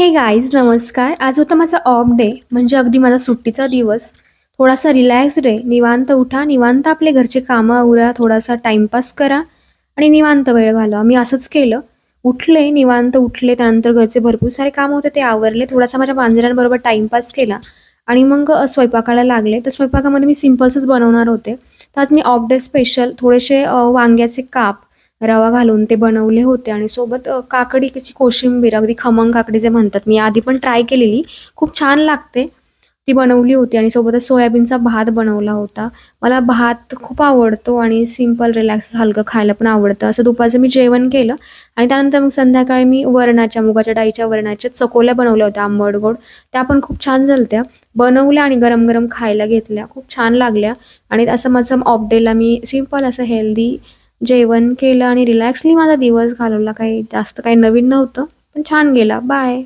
हे गाईज नमस्कार. आज होता माझा ऑफ डे म्हणजे अगदी माझा सुट्टीचा दिवस. थोडासा रिलॅक्स डे. निवांत उठा, निवांत आपले घरचे कामं आवरा, थोडासा टाईमपास करा आणि निवांत वेळ घालवा. मी असंच केलं. उठले, निवांत उठले. त्यानंतर घरचे भरपूर सारे कामं होते ते आवरले. थोडासा माझ्या मांजरांबरोबर टाईमपास केला आणि मग स्वयंपाकाला लागले. तर स्वयंपाकामध्ये मी सिंपल्सच बनवणार होते. तर आज मी ऑफ डे स्पेशल थोडेसे वांग्याचे काप रवा घालून ते बनवले होते आणि सोबत काकडीची कोशिंबीर अगदी खमंग काकडी जे म्हणतात, मी आधी पण ट्राय केलेली. खूप छान लागते. ती बनवली होती आणि सोबतच सोयाबीनचा भात बनवला होता. मला भात खूप आवडतो आणि सिंपल रिलॅक्स हलकं खायला पण आवडतं. असं दुपारचं मी जेवण केलं आणि त्यानंतर मग संध्याकाळी मी मुगाच्या डाळीच्या वरणाच्या चकोल्या बनवल्या होत्या आंबट गोड. त्या पण खूप छान झालत्या. बनवल्या आणि गरम-गरम खायला घेतल्या. खूप छान लागल्या आणि असं माझं ऑफ डेला मी सिंपल असं हेल्दी जेवण केलं आणि रिलॅक्सली माझा दिवस घालवला. काही जास्त काही नवीन नव्हतं, पण छान गेला. बाय.